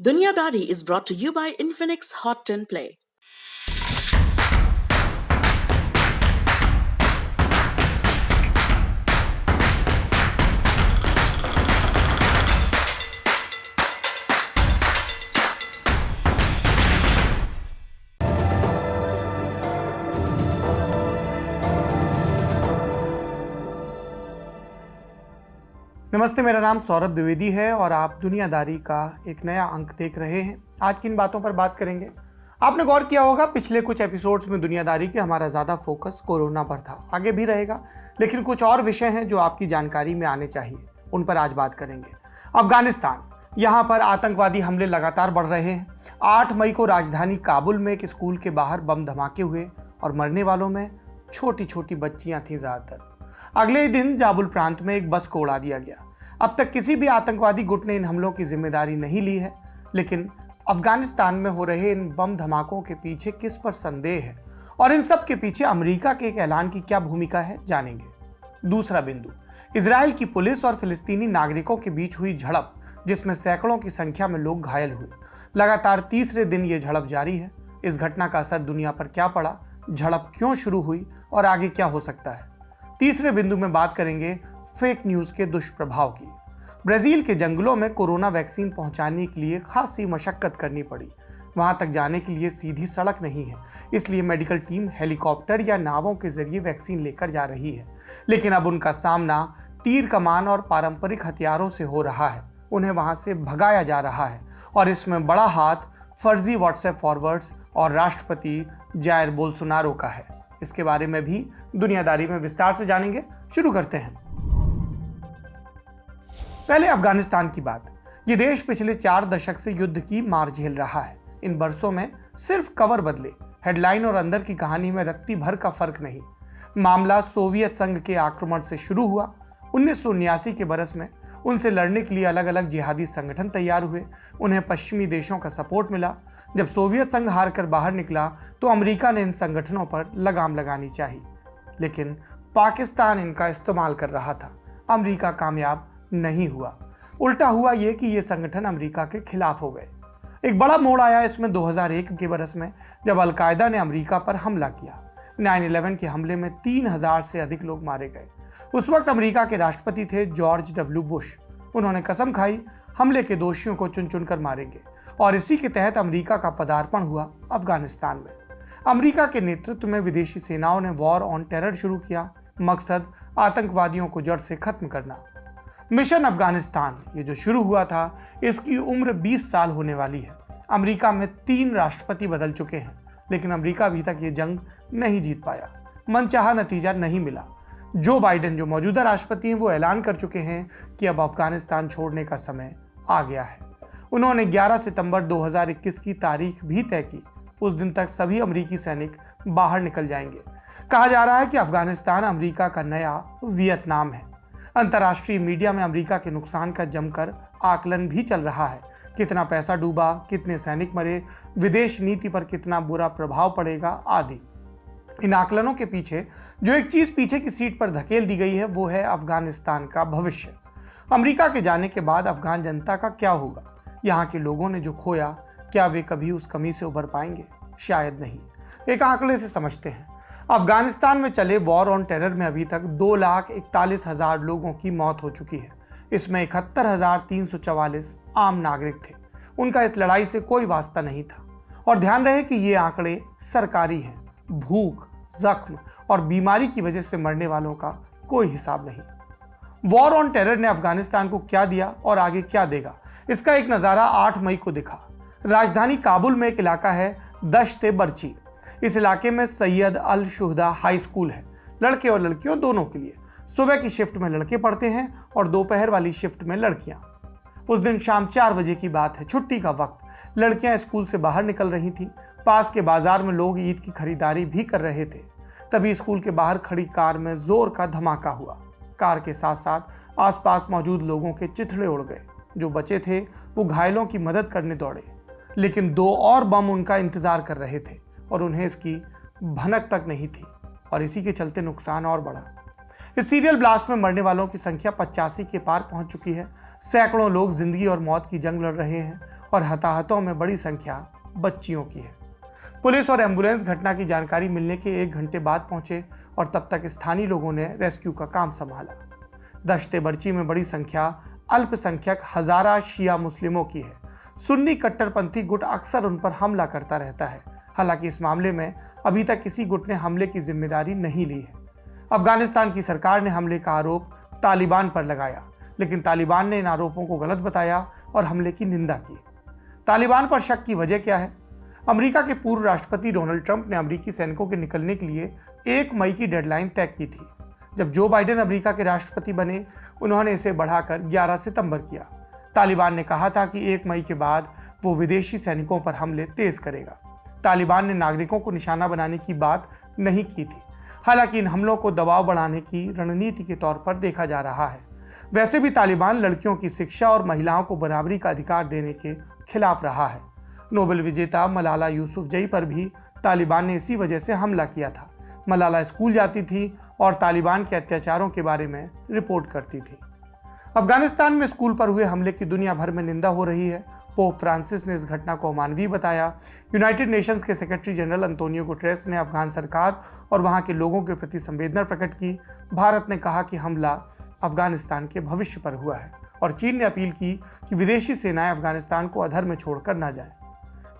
Dunyadari is brought to you by Infinix Hot 10 Play. नमस्ते, मेरा नाम सौरभ द्विवेदी है और आप दुनियादारी का एक नया अंक देख रहे हैं। आज किन बातों पर बात करेंगे? आपने गौर किया होगा पिछले कुछ एपिसोड्स में दुनियादारी के हमारा ज़्यादा फोकस कोरोना पर था, आगे भी रहेगा, लेकिन कुछ और विषय हैं जो आपकी जानकारी में आने चाहिए, उन पर आज बात करेंगे। अफगानिस्तान, यहाँ पर आतंकवादी हमले लगातार बढ़ रहे हैं। 8 मई को राजधानी काबुल में एक स्कूल के बाहर बम धमाके हुए और मरने वालों में छोटी छोटी बच्चियां थीं ज़्यादातर। अगले ही दिन जाबुल प्रांत में एक बस को उड़ा दिया गया। अब तक किसी भी आतंकवादी गुट ने इन हमलों की जिम्मेदारी नहीं ली है, लेकिन अफगानिस्तान में हो रहे इन बम धमाकों के पीछे किस पर संदेह है और इन सब के पीछे अमेरिका के एक ऐलान की क्या भूमिका है, जानेंगे। दूसरा बिंदु, इजराइल की पुलिस और फिलिस्तीनी नागरिकों के बीच हुई झड़प, जिसमें सैकड़ों की संख्या में लोग घायल हुए। लगातार तीसरे दिन ये झड़प जारी है। इस घटना का असर दुनिया पर क्या पड़ा, झड़प क्यों शुरू हुई और आगे क्या हो सकता है। तीसरे बिंदु में बात करेंगे फेक न्यूज के दुष्प्रभाव की। ब्राजील के जंगलों में कोरोना वैक्सीन पहुंचाने के लिए खासी मशक्कत करनी पड़ी। वहां तक जाने के लिए सीधी सड़क नहीं है, इसलिए मेडिकल टीम हेलीकॉप्टर या नावों के जरिए वैक्सीन लेकर जा रही है। लेकिन अब उनका सामना तीर कमान और पारंपरिक हथियारों से हो रहा है। उन्हें वहां से भगाया जा रहा है और इसमें बड़ा हाथ फर्जी व्हाट्सएप फॉरवर्ड्स और राष्ट्रपति जायर बोल्सोनारो का है। इसके बारे में भी दुनियादारी में विस्तार से जानेंगे। शुरू करते हैं। पहले अफगानिस्तान की बात। ये देश पिछले 4 दशक से युद्ध की मार झेल रहा है। इन बरसों में सिर्फ कवर बदले, हेडलाइन और अंदर की कहानी में रत्ती भर का फर्क नहीं। मामला सोवियत संघ के आक्रमण से शुरू हुआ। 1979 के बरस में उनसे लड़ने के लिए अलग अलग जिहादी संगठन तैयार हुए। उन्हें पश्चिमी देशों का सपोर्ट मिला। जब सोवियत संघ हार कर बाहर निकला तो अमेरिका ने इन संगठनों पर लगाम लगानी चाहिए, लेकिन पाकिस्तान इनका इस्तेमाल कर रहा था। अमेरिका कामयाब नहीं हुआ। उल्टा हुआ ये कि ये संगठन अमेरिका के खिलाफ हो गए। एक बड़ा मोड़ आया इसमें 2001 के बरस में, जब अलकायदा ने अमेरिका पर हमला किया। 9/11 के हमले में 3000 से अधिक लोग मारे गए। उस वक्त अमेरिका के राष्ट्रपति थे जॉर्ज डब्ल्यू बुश। उन्होंने कसम खाई हमले के दोषियों को चुन चुन कर मारेंगे, और इसी के तहत अमेरिका का पदार्पण हुआ अफगानिस्तान में। अमेरिका के नेतृत्व में विदेशी सेनाओं ने वॉर ऑन टेरर शुरू किया। मकसद आतंकवादियों को जड़ से खत्म करना। मिशन अफगानिस्तान, ये जो शुरू हुआ था, इसकी उम्र 20 साल होने वाली है। अमेरिका में 3 राष्ट्रपति बदल चुके हैं, लेकिन अमेरिका अभी तक ये जंग नहीं जीत पाया। मनचाहा नतीजा नहीं मिला। जो बाइडेन, जो मौजूदा राष्ट्रपति हैं, वो ऐलान कर चुके हैं कि अब अफगानिस्तान छोड़ने का समय आ गया है। उन्होंने 11 सितंबर 2021 की तारीख भी तय की। उस दिन तक सभी अमेरिकी सैनिक बाहर निकल जाएंगे। कहा जा रहा है कि अफगानिस्तान अमेरिका का नया वियतनाम है। अंतर्राष्ट्रीय मीडिया में अमेरिका के नुकसान का जमकर आकलन भी चल रहा है। कितना पैसा डूबा, कितने सैनिक मरे, विदेश नीति पर कितना बुरा प्रभाव पड़ेगा, आदि। इन आकलनों के पीछे जो एक चीज पीछे की सीट पर धकेल दी गई है, वो है अफगानिस्तान का भविष्य। अमेरिका के जाने के बाद अफगान जनता का क्या होगा? यहाँ के लोगों ने जो खोया, क्या वे कभी उस कमी से उबर पाएंगे? शायद नहीं। एक आंकड़े से समझते हैं। अफगानिस्तान में चले वॉर ऑन टेरर में अभी तक 2,41,000 लोगों की मौत हो चुकी है। इसमें 71,344 आम नागरिक थे। उनका इस लड़ाई से कोई वास्ता नहीं था। और ध्यान रहे कि ये आंकड़े सरकारी हैं। भूख, जख्म और बीमारी की वजह से मरने वालों का कोई हिसाब नहीं। वॉर ऑन टेरर ने अफगानिस्तान को क्या दिया और आगे क्या देगा, इसका एक नज़ारा 8 मई को दिखा। राजधानी काबुल में एक इलाका है दश्त-ए-बर्ची। इस इलाके में सैयद अल शुहदा हाई स्कूल है, लड़के और लड़कियों दोनों के लिए। सुबह की शिफ्ट में लड़के पढ़ते हैं और दोपहर वाली शिफ्ट में लड़कियां। उस दिन शाम 4 बजे की बात है, छुट्टी का वक्त। लड़कियां स्कूल से बाहर निकल रही थी। पास के बाजार में लोग ईद की खरीदारी भी कर रहे थे। तभी स्कूल के बाहर खड़ी कार में जोर का धमाका हुआ। कार के साथ साथ आसपास मौजूद लोगों के चिथड़े उड़ गए। जो बचे थे वो घायलों की मदद करने दौड़े, लेकिन 2 और बम उनका इंतजार कर रहे थे और उन्हें इसकी भनक तक नहीं थी, और इसी के चलते नुकसान और बढ़ा। इस सीरियल ब्लास्ट में मरने वालों की संख्या 85 के पार पहुंच चुकी है। सैकड़ों लोग जिंदगी और मौत की जंग लड़ रहे हैं और हताहतों में बड़ी संख्या बच्चियों की है। पुलिस और एम्बुलेंस घटना की जानकारी मिलने के 1 घंटे बाद पहुंचे और तब तक स्थानीय लोगों ने रेस्क्यू का काम संभाला। दश्ते बर्ची में बड़ी संख्या अल्पसंख्यक हजारा शिया मुस्लिमों की है। सुन्नी कट्टरपंथी गुट अक्सर उन पर हमला करता रहता है। हालांकि इस मामले में अभी तक किसी गुट ने हमले की जिम्मेदारी नहीं ली है। अफगानिस्तान की सरकार ने हमले का आरोप तालिबान पर लगाया, लेकिन तालिबान ने इन आरोपों को गलत बताया और हमले की निंदा की। तालिबान पर शक की वजह क्या है? अमेरिका के पूर्व राष्ट्रपति डोनाल्ड ट्रंप ने अमेरिकी सैनिकों के निकलने के लिए 1 मई की डेडलाइन तय की थी। जब जो बाइडेन अमेरिका के राष्ट्रपति बने, उन्होंने इसे बढ़ाकर 11 सितंबर किया। तालिबान ने कहा था कि 1 मई के बाद वो विदेशी सैनिकों पर हमले तेज करेगा। तालिबान ने नागरिकों को निशाना बनाने की बात नहीं की थी। हालांकि इन हमलों को दबाव बढ़ाने की रणनीति के तौर पर देखा जा रहा है। वैसे भी तालिबान लड़कियों की शिक्षा और महिलाओं को बराबरी का अधिकार देने के खिलाफ रहा है। नोबेल विजेता मलाला यूसुफजई पर भी तालिबान ने इसी वजह से हमला किया था। मलाला स्कूल जाती थी और तालिबान के अत्याचारों के बारे में रिपोर्ट करती थी। अफगानिस्तान में स्कूल पर हुए हमले की दुनिया भर में निंदा हो रही है। पोप फ्रांसिस ने इस घटना को अमानवीय बताया। यूनाइटेड नेशंस के सेक्रेटरी जनरल अंतोनियो गुटेरेस ने अफगान सरकार और वहां के लोगों के प्रति संवेदना प्रकट की। भारत ने कहा कि हमला अफगानिस्तान के भविष्य पर हुआ है और चीन ने अपील की कि विदेशी सेनाएं अफगानिस्तान को अधर में छोड़कर न जाएं।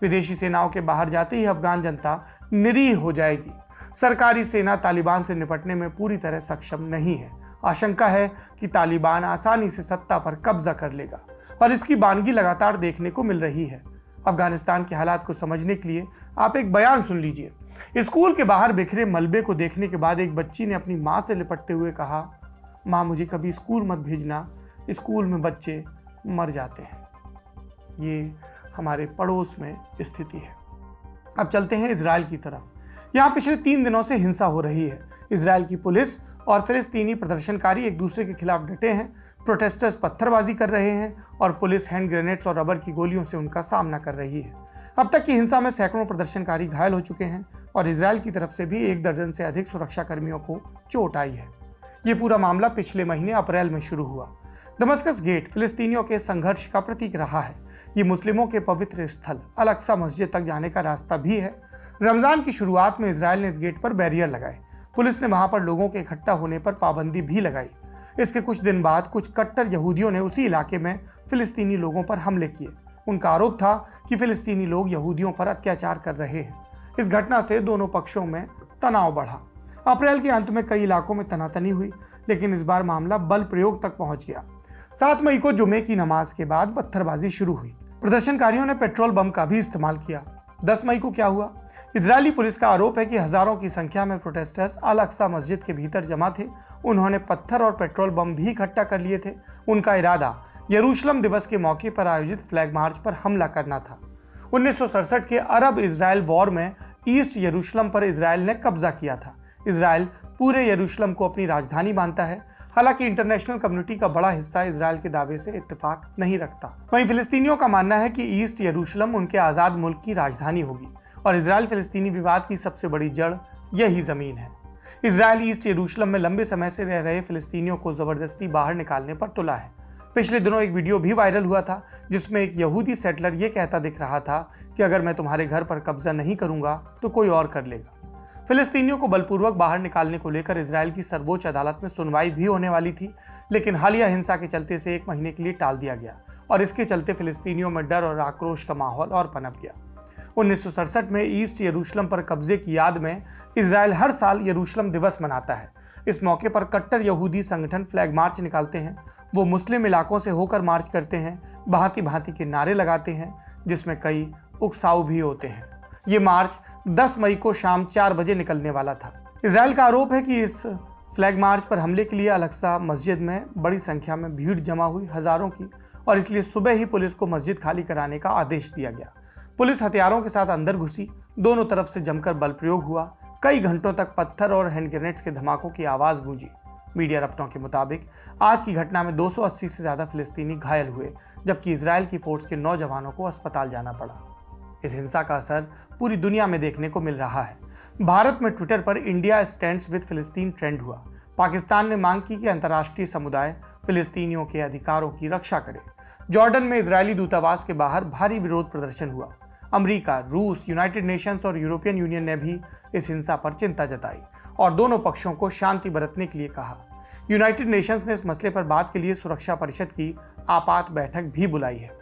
विदेशी सेनाओं के बाहर जाते ही अफगान जनता निरीह हो जाएगी। सरकारी सेना तालिबान से निपटने में पूरी तरह सक्षम नहीं है। आशंका है कि तालिबान आसानी से सत्ता पर कब्जा कर लेगा और इसकी बानगी लगातार देखने को मिल रही है। अफगानिस्तान के हालात को समझने के लिए आप एक बयान सुन लीजिए। स्कूल के बाहर बिखरे मलबे को देखने के बाद एक बच्ची ने अपनी माँ से लिपटते हुए कहा, माँ मुझे कभी स्कूल मत भेजना, स्कूल में बच्चे मर जाते हैं। ये हमारे पड़ोस में स्थिति है। अब चलते हैं इजराइल की तरफ। यहाँ पिछले 3 दिनों से हिंसा हो रही है। इजराइल की पुलिस और फिलिस्तीनी प्रदर्शनकारी एक दूसरे के खिलाफ डटे हैं। प्रोटेस्टर्स पत्थरबाजी कर रहे हैं और पुलिस हैंड ग्रेनेड्स और रबर की गोलियों से उनका सामना कर रही है। अब तक की हिंसा में सैकड़ों प्रदर्शनकारी घायल हो चुके हैं और इजराइल की तरफ से भी 1 दर्जन से अधिक सुरक्षा कर्मियों को चोट आई है। ये पूरा मामला पिछले महीने अप्रैल में शुरू हुआ। दमस्कस गेट फिलिस्तीनियों के संघर्ष का प्रतीक रहा है। ये मुस्लिमों के पवित्र स्थल अल अक्सा मस्जिद तक जाने का रास्ता भी है। रमजान की शुरुआत में इजराइल ने इस गेट पर बैरियर लगाए। पुलिस ने वहां पर लोगों के इकट्ठा होने पर पाबंदी भी लगाई। इसके कुछ दिन बाद कुछ कट्टर यहूदियों ने उसी इलाके में फिलिस्तीनी लोगों पर हमले किए। उनका आरोप था कि फिलिस्तीनी लोग यहूदियों पर अत्याचार कर रहे हैं। इस घटना से दोनों पक्षों में तनाव बढ़ा। अप्रैल के अंत में कई इलाकों में तनातनी हुई, लेकिन इस बार मामला बल प्रयोग तक पहुंच गया। 7 मई को जुमे की नमाज के बाद पत्थरबाजी शुरू हुई। प्रदर्शनकारियों ने पेट्रोल बम का भी इस्तेमाल किया। 10 मई को क्या हुआ? इजरायली पुलिस का आरोप है कि हजारों की संख्या में प्रोटेस्टर्स अल अक्सा मस्जिद के भीतर जमा थे। उन्होंने पत्थर और पेट्रोल बम भी इकट्ठा कर लिए थे। उनका इरादा यरूशलेम दिवस के मौके पर आयोजित फ्लैग मार्च पर हमला करना था। 1967 के अरब इजराइल वॉर में ईस्ट यरूशलेम पर इजराइल ने कब्जा किया था। इजराइल पूरे यरूशलेम को अपनी राजधानी मानता है। हालांकि इंटरनेशनल कम्युनिटी का बड़ा हिस्सा इजराइल के दावे से इत्तेफाक नहीं रखता। वहीं फिलिस्तीनियों का मानना है कि ईस्ट यरूशलेम उनके आज़ाद मुल्क की राजधानी होगी और इजराइल फिलिस्तीनी विवाद की सबसे बड़ी जड़ यही जमीन है। इजराइल ईस्ट यरूशलेम में लंबे समय से रह रहे फिलिस्तीनियों को जबरदस्ती बाहर निकालने पर तुला है। पिछले दिनों एक वीडियो भी वायरल हुआ था जिसमें एक यहूदी सेटलर ये कहता दिख रहा था कि अगर मैं तुम्हारे घर पर कब्जा नहीं करूंगा तो कोई और कर लेगा। फिलिस्तीनियों को बलपूर्वक बाहर निकालने को लेकर इजराइल की सर्वोच्च अदालत में सुनवाई भी होने वाली थी, लेकिन हालिया हिंसा के चलते इसे 1 महीने के लिए टाल दिया गया और इसके चलते फिलिस्तीनियों में डर और आक्रोश का माहौल और पनप गया। 1967 में ईस्ट यरूशलेम पर कब्जे की याद में इजराइल हर साल यरूशलेम दिवस मनाता है। इस मौके पर कट्टर यहूदी संगठन फ्लैग मार्च निकालते हैं। वो मुस्लिम इलाकों से होकर मार्च करते हैं, भांति भांति के नारे लगाते हैं, जिसमें कई उकसाऊ भी होते हैं। ये मार्च 10 मई को शाम 4 बजे निकलने वाला था। इजराइल का आरोप है कि इस फ्लैग मार्च पर हमले के लिए अल अक्सा मस्जिद में बड़ी संख्या में भीड़ जमा हुई, हजारों की, और इसलिए सुबह ही पुलिस को मस्जिद खाली कराने का आदेश दिया गया। पुलिस हथियारों के साथ अंदर घुसी। दोनों तरफ से जमकर बल प्रयोग हुआ। कई घंटों तक पत्थर और हैंड ग्रेनेड्स के धमाकों की आवाज गूंजी। मीडिया रपटों के मुताबिक आज की घटना में 280 से ज्यादा फिलिस्तीनी घायल हुए, जबकि इजराइल की फोर्स के 9 जवानों को अस्पताल जाना पड़ा। इस हिंसा का असर पूरी दुनिया में देखने को मिल रहा है। भारत में ट्विटर पर इंडिया स्टैंड्स विद फिलिस्तीन ट्रेंड हुआ। पाकिस्तान ने मांग की कि अंतर्राष्ट्रीय समुदाय फिलिस्तीनियों के अधिकारों की रक्षा करे। जॉर्डन में इजरायली दूतावास के बाहर भारी विरोध प्रदर्शन हुआ। अमेरिका, रूस, यूनाइटेड नेशंस और यूरोपियन यूनियन ने भी इस हिंसा पर चिंता जताई और दोनों पक्षों को शांति बरतने के लिए कहा। यूनाइटेड नेशंस ने इस मसले पर बात के लिए सुरक्षा परिषद की आपात बैठक भी बुलाई है।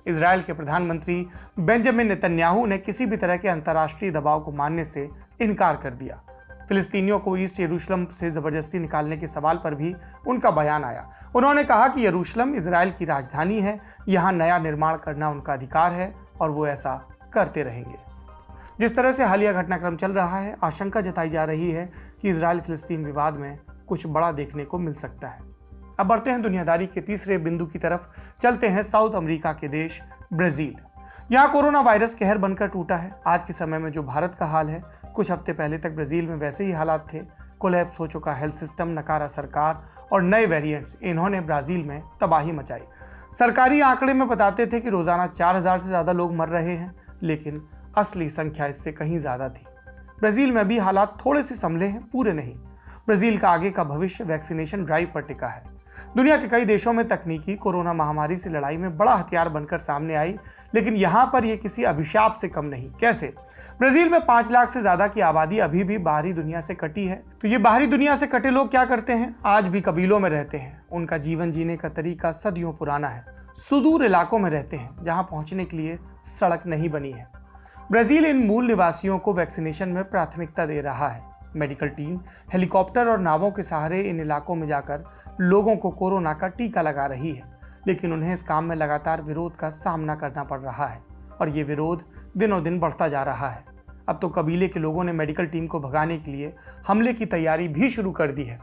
इजरायल के प्रधानमंत्री बेंजामिन नेतन्याहू ने किसी भी तरह के अंतर्राष्ट्रीय दबाव को मानने से इनकार कर दिया। फिलिस्तीनियों को ईस्ट यरूशलेम से जबरदस्ती निकालने के सवाल पर भी उनका बयान आया। उन्होंने कहा कि यरूशलेम इजरायल की राजधानी है, यहाँ नया निर्माण करना उनका अधिकार है और वो ऐसा करते रहेंगे। जिस तरह से हालिया घटनाक्रम चल रहा है, आशंका जताई जा रही है कि इजरायल फिलिस्तीन विवाद में कुछ बड़ा देखने को मिल सकता है। अब बढ़ते हैं दुनियादारी के तीसरे बिंदु की तरफ, चलते हैं साउथ अमेरिका के देश ब्राजील। यहाँ कोरोना वायरस कहर बनकर टूटा है। आज के समय में जो भारत का हाल है, कुछ हफ्ते पहले तक ब्राजील में वैसे ही हालात थे। कोलैप्स हो चुका हेल्थ सिस्टम, नकारा सरकार और नए वेरिएंट्स, इन्होंने ब्राजील में तबाही मचाई। सरकारी आंकड़े में बताते थे कि रोजाना 4000 से ज्यादा लोग मर रहे हैं, लेकिन असली संख्या इससे कहीं ज्यादा थी। ब्राजील में भी हालात थोड़े से संभले हैं, पूरे नहीं। ब्राजील का आगे का भविष्य वैक्सीनेशन ड्राइव पर टिका है। दुनिया के कई देशों में तकनीकी कोरोना महामारी से लड़ाई में बड़ा हथियार बनकर सामने आई, लेकिन यहाँ पर यह किसी अभिशाप से कम नहीं। कैसे? ब्राजील में 5 लाख से ज्यादा की आबादी अभी भी बाहरी दुनिया से कटी है। तो ये बाहरी दुनिया से कटे लोग क्या करते हैं? आज भी कबीलों में रहते हैं। उनका जीवन जीने का तरीका सदियों पुराना है। सुदूर इलाकों में रहते हैं जहाँ पहुंचने के लिए सड़क नहीं बनी है। ब्राजील इन मूल निवासियों को वैक्सीनेशन में प्राथमिकता दे रहा है। मेडिकल टीम हेलीकॉप्टर और नावों के सहारे इन इलाकों में जाकर लोगों को कोरोना का टीका लगा रही है, लेकिन उन्हें इस काम में लगातार विरोध का सामना करना पड़ रहा है और ये विरोध दिनों दिन बढ़ता जा रहा है। अब तो कबीले के लोगों ने मेडिकल टीम को भगाने के लिए हमले की तैयारी भी शुरू कर दी है।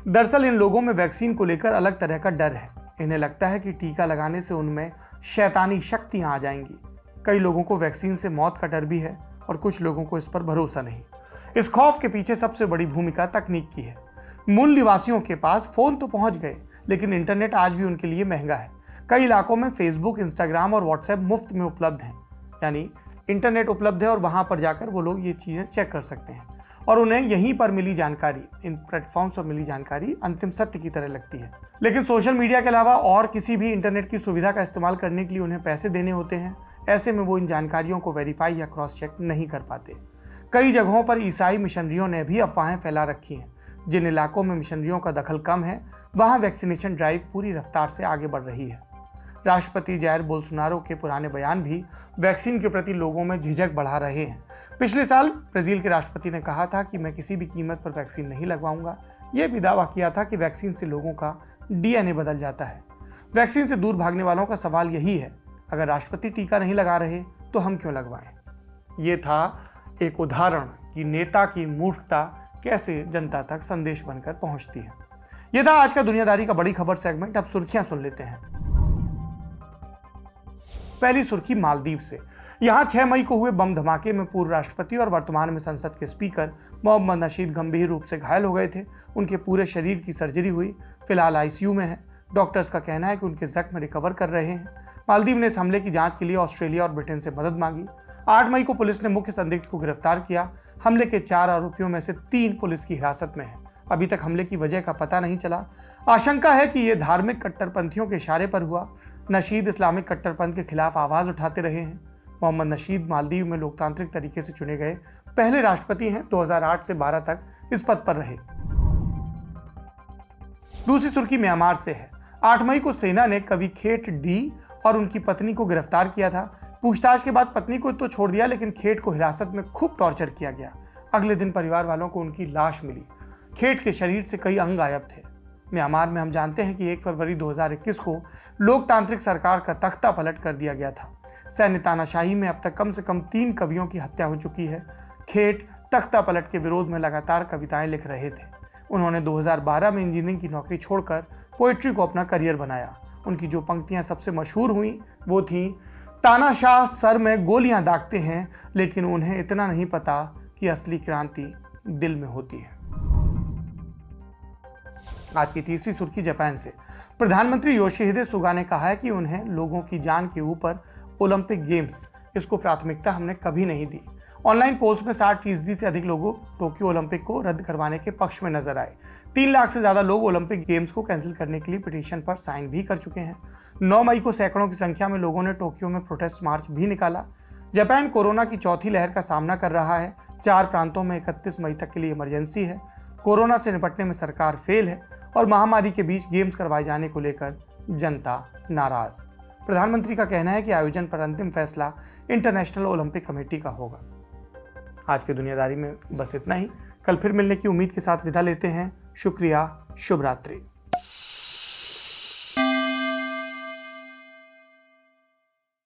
दरअसल इन लोगों में वैक्सीन को लेकर अलग तरह का डर है। इन्हें लगता है कि टीका लगाने से उनमें शैतानी शक्तियां आ जाएंगी। कई लोगों को वैक्सीन से मौत का डर भी है और कुछ लोगों को इस पर भरोसा नहीं। इस खौफ के पीछे सबसे बड़ी भूमिका तकनीक की है। मूल निवासियों के पास फोन तो पहुंच गए, लेकिन इंटरनेट आज भी उनके लिए महंगा है। कई इलाकों में फेसबुक, इंस्टाग्राम और व्हाट्सएप मुफ्त में उपलब्ध हैं, यानी इंटरनेट उपलब्ध है और वहां पर जाकर वो लोग ये चीज़ें चेक कर सकते हैं और उन्हें यहीं पर मिली जानकारी, इन प्लेटफॉर्म्स पर मिली जानकारी अंतिम सत्य की तरह लगती है। लेकिन सोशल मीडिया के अलावा और किसी भी इंटरनेट की सुविधा का इस्तेमाल करने के लिए उन्हें पैसे देने होते हैं। ऐसे में वो इन जानकारियों को वेरीफाई या क्रॉस चेक नहीं कर पाते। कई जगहों पर ईसाई मिशनरियों ने भी अफवाहें फैला रखी हैं। जिन इलाकों में मिशनरियों का दखल कम है, वहां वैक्सीनेशन ड्राइव पूरी रफ्तार से आगे बढ़ रही है। राष्ट्रपति जायर बोल्सोनारो के पुराने बयान भी वैक्सीन के प्रति लोगों में झिझक बढ़ा रहे हैं। पिछले साल ब्राजील के राष्ट्रपति ने कहा था कि मैं किसी भी कीमत पर वैक्सीन नहीं लगवाऊंगा। यह भी दावा किया था कि वैक्सीन से लोगों का डीएनए बदल जाता है। वैक्सीन से दूर भागने वालों का सवाल यही है, अगर राष्ट्रपति टीका नहीं लगा रहे तो हम क्यों लगवाएं? ये था एक उदाहरण कि नेता की मूर्खता कैसे जनता तक संदेश बनकर पहुंचती है। यह था आज का दुनियादारी का बड़ी खबर सेगमेंट। अब सुर्खियां सुन लेते हैं। पहली सुर्खी मालदीव से। यहां 6 मई को हुए बम धमाके में पूर्व राष्ट्रपति और वर्तमान में संसद के स्पीकर मोहम्मद नशीद गंभीर रूप से घायल हो गए थे। उनके पूरे शरीर की सर्जरी हुई, फिलहाल आईसीयू में है। डॉक्टर्स का कहना है कि उनके जख्म रिकवर कर रहे हैं। मालदीव ने इस हमले की जांच के लिए ऑस्ट्रेलिया और ब्रिटेन से मदद मांगी। 8 मई को पुलिस ने मुख्य संदिग्ध को गिरफ्तार किया। हमले के 4 आरोपियों में से 3 पुलिस की हिरासत में हैं। अभी तक हमले की वजह का पता नहीं चला। आशंका है कि यह धार्मिक कट्टरपंथियों के इशारे पर हुआ। नशीद इस्लामिक कट्टरपंथ के खिलाफ आवाज उठाते रहे हैं। मोहम्मद नशीद मालदीव में लोकतांत्रिक तरीके से चुने गए पहले राष्ट्रपति हैं। 2008 से 12 तक इस पद पर रहे। दूसरी सुर्खी म्यांमार से है। 8 मई को सेना ने कवि खेट डी और उनकी पत्नी को गिरफ्तार किया था। पूछताछ के बाद पत्नी को तो छोड़ दिया, लेकिन खेट को हिरासत में खूब टॉर्चर किया गया। अगले दिन परिवार वालों को उनकी लाश मिली। खेट के शरीर से कई अंग गायब थे। म्यांमार में हम जानते हैं कि 1 फरवरी 2021 को लोकतांत्रिक सरकार का तख्ता पलट कर दिया गया था। सैन्य तानाशाही में अब तक कम से कम 3 कवियों की हत्या हो चुकी है। खेट तख्ता पलट के विरोध में लगातार कविताएं लिख रहे थे। उन्होंने 2012 में इंजीनियरिंग की नौकरी छोड़कर पोइट्री को अपना करियर बनाया। उनकी जो पंक्तियां सबसे मशहूर हुई वो थी, तानाशाह सर में गोलियां दागते हैं, लेकिन उन्हें इतना नहीं पता कि असली क्रांति दिल में होती है। आज की तीसरी सुर्खी जापान से। प्रधानमंत्री योशिहिदे सुगा ने कहा है कि उन्हें लोगों की जान के ऊपर ओलंपिक गेम्स, इसको प्राथमिकता हमने कभी नहीं दी ऑनलाइन पोल्स में 60% से अधिक लोगों टोक्यो ओलंपिक को रद्द करवाने के पक्ष में नजर आए। 3 लाख से ज्यादा लोग ओलंपिक गेम्स को कैंसिल करने के लिए पिटीशन पर साइन भी कर चुके हैं। 9 मई को सैकड़ों की संख्या में लोगों ने टोक्यो में प्रोटेस्ट मार्च भी निकाला। जापान कोरोना की चौथी लहर का सामना कर रहा है। 4 प्रांतों में 31 मई तक के लिए इमरजेंसी है। कोरोना से निपटने में सरकार फेल है और महामारी के बीच गेम्स करवाए जाने को लेकर जनता नाराज। प्रधानमंत्री का कहना है कि आयोजन पर अंतिम फैसला इंटरनेशनल ओलंपिक कमेटी का होगा। आज की दुनियादारी में बस इतना ही। कल फिर मिलने की उम्मीद के साथ विदा लेते हैं। शुक्रिया, शुभ रात्रि।